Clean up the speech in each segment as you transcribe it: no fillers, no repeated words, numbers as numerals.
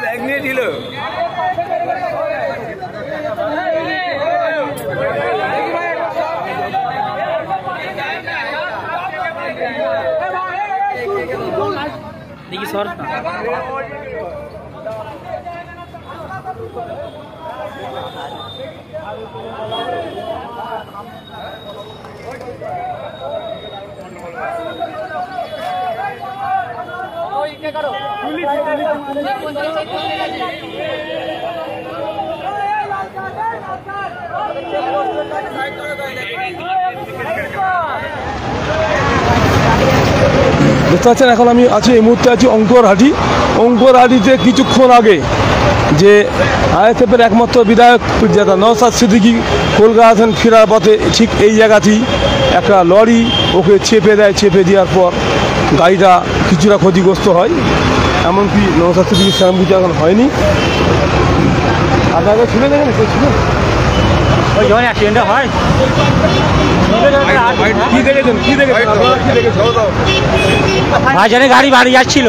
Bag নিয়ে ছিল দেখি সর দেখতে পাচ্ছেন এখন আমি আছি এই মুহূর্তে আছি অঙ্কুরহাটিতে কিছুক্ষণ আগে যে আইএসএফের একমাত্র বিধায়ক যেটা নওশাদ সিদ্দিকী কলকাতা ফেরার পথে ঠিক এই জায়গাতেই একটা লরি ওকে চেপে দেওয়ার পর গাড়িটা কিছুটা ক্ষতিগ্রস্ত হয়। এমনকি নওশাদ সিদ্দিকী সেরকম কিছু এখন হয়নি। আপনাকে শুনে দেখেন কেউ ছিল ওই যখন অ্যাক্সিডেন্টটা হয় ভাইজানের গাড়ি বাড়ি যাচ্ছিল।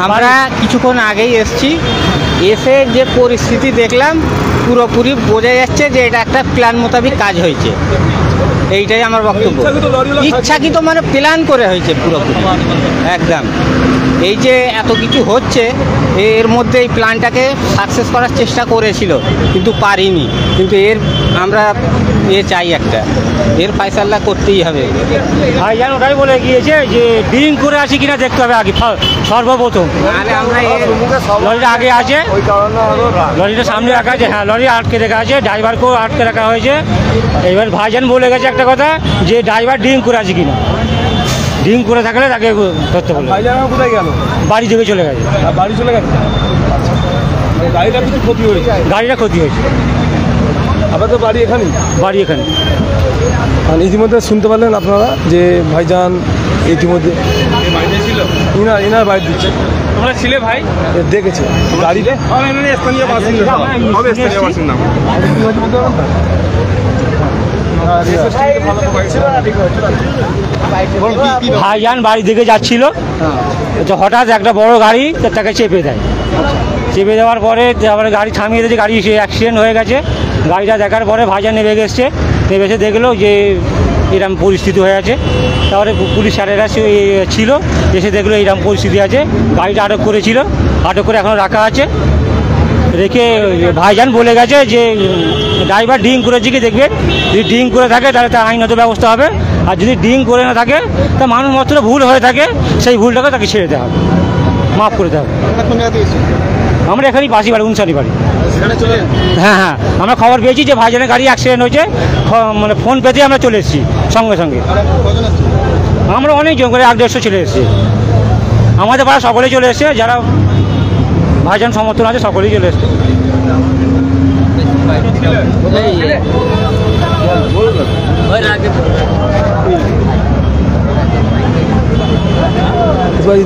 আমরা কিছুক্ষণ আগেই এসছি, এসে যে পরিস্থিতি দেখলাম পুরোপুরি বোঝা যাচ্ছে যে এটা একটা প্ল্যান মোতাবেক কাজ হয়েছে। এইটাই আমার বক্তব্য। ইচ্ছাকৃত মানে প্ল্যান করে হয়েছে পুরোপুরি একদম। এই যে এত কিছু হচ্ছে এর মধ্যে এই প্ল্যানটাকে সাকসেস করার চেষ্টা করেছিল কিন্তু পারিনি। কিন্তু আমরা চাই একটা এর ফয়সালা করতেই হবে। ভাইজান ওটাই বলে গিয়েছে যে ড্রিঙ্ক করে আসি কিনা দেখতে হবে আগে সর্বপ্রথম। আমরা লরিটা আগে আছে, লরিটা সামনে রাখা আছে, হ্যাঁ লরি আটকে রাখা আছে, ড্রাইভারকেও আটকে রাখা হয়েছে। এবার ভাইজান বলে গেছে একটা কথা যে ড্রাইভার ড্রিঙ্ক করে আছে কিনা, ড্রিঙ্ক করে থাকলে তাকে ধরতে বলে। কোথায় গেল? বাড়ি থেকে চলে গেছে। বাড়ি চলে গেছে। গাড়িটা কিছু ক্ষতি হয়েছে? গাড়িটা ক্ষতি হয়েছে। আপনাদের বাড়ি এখানে? বাড়ি এখানে। আর ইতিমধ্যে শুনতে পারলেন আপনারা যে ভাইজান ইতিমধ্যে ইনার বাড়ি দিচ্ছে। তোমরা ছিলে ভাই? দেখেছে গাড়িতে স্থানীয় বাসিন্দা। ভাইজান বাড়ি থেকে যাচ্ছিল, হঠাৎ একটা বড় গাড়ি তাকে চেপে দেয়। চেপে দেওয়ার পরে তারপরে গাড়ি থামিয়ে দিয়েছে, গাড়ি অ্যাক্সিডেন্ট হয়ে গেছে। গাড়িটা দেখার পরে ভাইজান নেমে এসে দেখলো যে এরকম পরিস্থিতি হয়ে আছে। তারপরে পুলিশ স্যারেরা ছিল, এসে দেখলো এরকম পরিস্থিতি আছে। গাড়িটা আটক করেছিল, আটক করে এখন রাখা আছে। রেখে ভাইজান বলে গেছে যে ড্রাইভার ড্রিঙ্ক করেছে কি দেখবেন, যদি ড্রিঙ্ক করে থাকে তাহলে তার আইনত ব্যবস্থা হবে, আর যদি ড্রিঙ্ক করে না থাকে তা মানুষ মাত্র ভুল হয়ে থাকে, সেই ভুলটাকে তাকে ছেড়ে দেওয়া হবে, মাফ করে দেওয়া হবে। আমরা এখানেই পাশি বাড়ি, উনসারি বাড়ি। হ্যাঁ, আমরা খবর পেয়েছি যে ভাইজানের গাড়ি অ্যাক্সিডেন্ট হয়েছে, মানে ফোন পেতে আমরা চলে এসেছি সঙ্গে সঙ্গে। আমরা অনেকজন করে 150 চলে এসেছি, আমাদের পাড়া সকলেই চলে এসেছে, যারা ভাইজান সমর্থন আছে সকলেই চলে এসছে।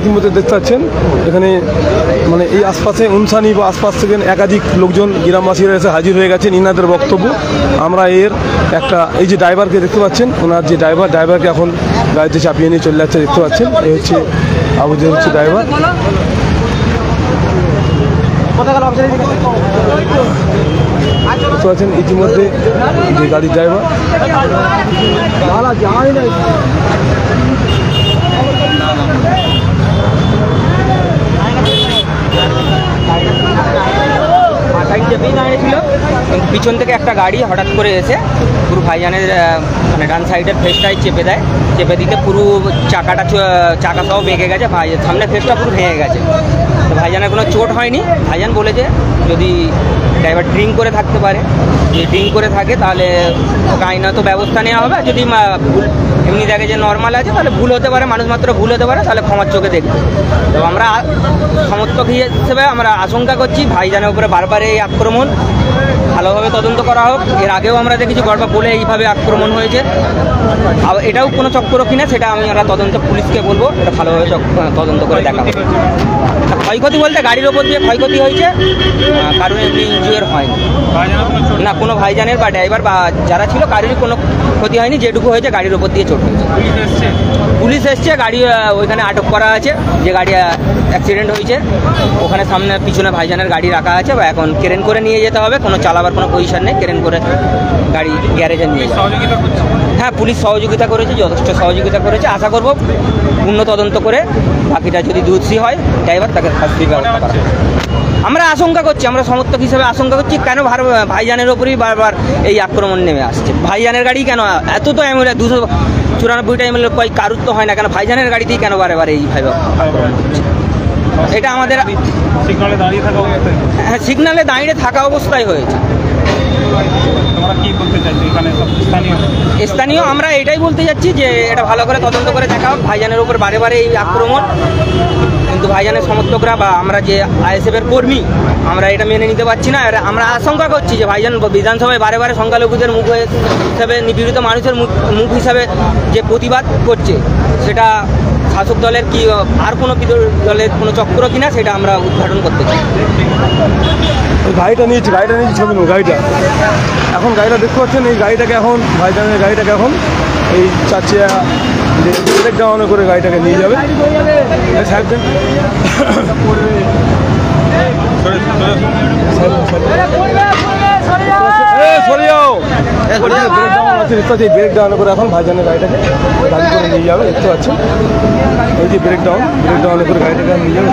ইতিমধ্যে দেখতে পাচ্ছেন এখানে মানে এই আশপাশে উনসানি বা আশপাশ থেকে একাধিক লোকজন গ্রামবাসীরা এসে হাজির হয়ে গেছেন। ইনাদের বক্তব্য আমরা এর একটা এই যে ড্রাইভারকে দেখতে পাচ্ছেন, ওনার যে ড্রাইভারকে এখন গাড়িতে চাপিয়ে নিয়ে চলে যাচ্ছে দেখতে পাচ্ছেন। এই হচ্ছে আবুদের হচ্ছে ড্রাইভার। দেখতে পাচ্ছেন ইতিমধ্যে যে গাড়ির ড্রাইভার দাঁড়িয়েছিল, পিছন থেকে একটা গাড়ি হঠাৎ করে এসে পুরো ভাইজানের মানে ডান সাইডের ফেসটাই চেপে দেয়। চেপে দিতে পুরো চাকা সহ বেঁকে গেছে, সামনে ফেসটা পুরো ভেঙে গেছে। তো ভাইজানের কোনো চোট হয়নি। ভাইজান বলেছে যদি ড্রাইভার ড্রিঙ্ক করে থাকতে পারে, যদি ড্রিঙ্ক করে থাকে তাহলে ওকে আইনত ব্যবস্থা নেওয়া হবে। যদি ভুল এমনি দেখে যে নর্মাল আছে তাহলে ভুল হতে পারে, মানুষ মাত্র ভুল হতে পারে, তাহলে ক্ষমার চোখে দেখবে। তো আমরা সমর্থক হিসেবে আমরা আশঙ্কা করছি ভাইজানের উপরে বারবার এই আক্রমণ ভালোভাবে তদন্ত করা হোক। এর আগেও আমরা দেখেছি গড়বা বলে এইভাবে আক্রমণ হয়েছে, এটাও কোনো চক্র কিনা সেটা আমরা তদন্ত পুলিশকে বলবো, এটা ভালোভাবে তদন্ত করে দেখা হবে। ক্ষয়ক্ষতি বলতে গাড়ির ওপর দিয়ে ক্ষয়ক্ষতি হয়েছে, কারণ এমনি ইনজুয়ার হয়নি না, কোনো ভাইজানের বা ড্রাইভার বা যারা ছিল কারোরই কোনো ক্ষতি হয়নি, যেটুকু হয়েছে গাড়ির ওপর দিয়ে চোট হয়েছে। পুলিশ এসছে, গাড়ি ওইখানে আটক করা আছে, যে গাড়ি অ্যাক্সিডেন্ট হয়েছে ওখানে সামনে পিছনে ভাইজানের গাড়ি রাখা আছে, বা এখন ক্রেন করে নিয়ে যেতে হবে, কোনো চালাবার কোনো পজিশন নেই, ক্রেন করে গাড়ি গ্যারেজে নিয়ে যাবে। হ্যাঁ, পুলিশ সহযোগিতা করেছে, যথেষ্ট সহযোগিতা করেছে। আশা করব পূর্ণ তদন্ত করে বাকিটা যদি দোষী হয় ড্রাইভার তাকে শাস্তির ব্যবস্থা করা। আমরা আশঙ্কা করছি, আমরা সমর্থক হিসেবে আশঙ্কা করছি কেন ভাইজানের ওপরেই বারবার এই আক্রমণ নেমে আসছে। ভাইজানের গাড়ি কেন এত তো অ্যাম্বুলেন্স 294টা অ্যাম্বুলেন্স কয় কারুর তো হয় না, কেন ভাইজানের গাড়িতেই কেন বারে বারে এইভাবে আক্রমণ হচ্ছে? এটা আমাদের সিগনালে দাঁড়িয়ে থাকা অবস্থায়। হ্যাঁ, সিগনালে দাঁড়িয়ে থাকা অবস্থায় হয়েছে। তোমরা কি বলতে চাইছো এখানে স্থানীয় আমরা এটাই বলতে যাচ্ছি যে এটা ভালো করে তদন্ত করে দেখা হোক। ভাইজানের উপর বারে বারে এই আক্রমণ, কিন্তু ভাইজানের সমর্থকরা বা আমরা যে আইএসএফের কর্মী আমরা এটা মেনে নিতে পারছি না। আমরা আশঙ্কা করছি যে ভাইজান বিধানসভায় বারে বারে সংখ্যালঘুদের মুখ হিসাবে, নিপীড়িত মানুষের মুখ হিসাবে যে প্রতিবাদ করছে, সেটা শাসক দলের কি আর কোনো দলের কোনো চক্র কিনা সেটা আমরা উদ্ঘাটন করতে চাই। গাড়িটা নিয়েছি ছবি নেব। গাড়িটা এখন গাড়িটা দেখতে পাচ্ছেন, এই গাড়িটাকে এখন ভাইজানের গাড়িটাকে এখন এই চারচিয়া যে ব্রেক ডাউন করে গাড়িটাকে নিয়ে যাবে। ব্রেক ডাউন করে এখন ভাইজানের গাড়িটাকে গাড়ি করে নিয়ে যাবে, দেখতে পাচ্ছেন এই যে ব্রেক ডাউন করে গাড়িটাকে নিয়ে যাবে।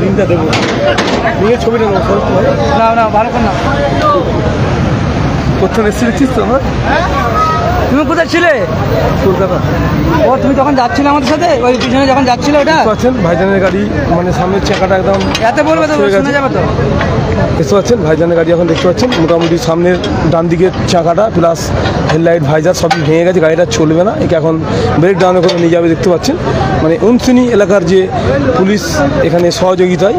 রিংটা দেবো, নিয়ে ছবিটা নেবো। না ভালো করে না কোথাও এসে দেখছিস তো? তুমি কোথায় ছিলে? কলকাতা। ও, তুমি তখন যাচ্ছিলে আমাদের সাথে, ওই পিছনে যখন যাচ্ছিলে ওটা পাচ্ছেন ভাইজানের গাড়ি, মানে সামনের চাকাটা একদম এতে বলবে তো শুনে যাবে তো। দেখতে পাচ্ছেন ভাইজানের গাড়ি এখন দেখতে পাচ্ছেন মোটামুটি সামনের ডান দিকের চাকাটা প্লাস হেডলাইট ভাইজার সবই ভেঙে গেছে, গাড়িটা চলবে না। একে এখন ব্রেক ডাউনে করে নিয়ে যাবে, দেখতে পাচ্ছেন মানে উনসুনি এলাকার যে পুলিশ এখানে সহযোগিতায়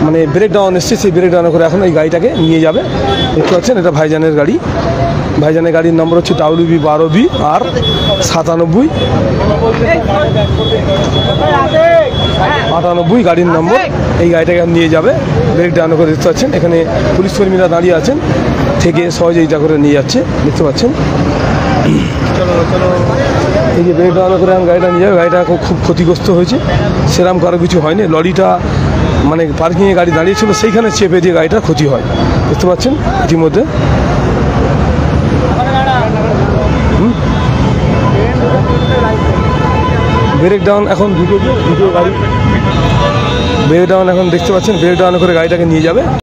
মানে ব্রেক ডাউন এসছে, সেই ব্রেক ডাউনে করে এখন এই গাড়িটাকে নিয়ে যাবে। দেখতে পাচ্ছেন এটা ভাইজানের গাড়ি। ভাইজানের গাড়ির নম্বর হচ্ছে WB12B আর 9798 গাড়ির নম্বর। এই গাড়িটাকে নিয়ে যাবে ব্রেক ডাউন করে, দেখতে পাচ্ছেন এখানে পুলিশ কর্মীরা দাঁড়িয়ে আছেন, থেকে সহযোগিতা করে নিয়ে যাচ্ছে, দেখতে পাচ্ছেন। এই যে ব্রেক ডাউন করে গাড়িটা নিয়ে যাবে। গাড়িটা খুব ক্ষতিগ্রস্ত হয়েছে, সেরকম কারো কিছু হয়নি। লরিটা মানে পার্কিংয়ে গাড়ি দাঁড়িয়েছিল, সেইখানে চেপে দিয়ে গাড়িটার ক্ষতি হয়, দেখতে পাচ্ছেন ইতিমধ্যে। ব্রেক ডাউন এখন দুটো গাড়ি ব্রেক ডাউন এখন দেখতে পাচ্ছেন, ব্রেক ডাউন করে গাড়িটাকে নিয়ে যাবে।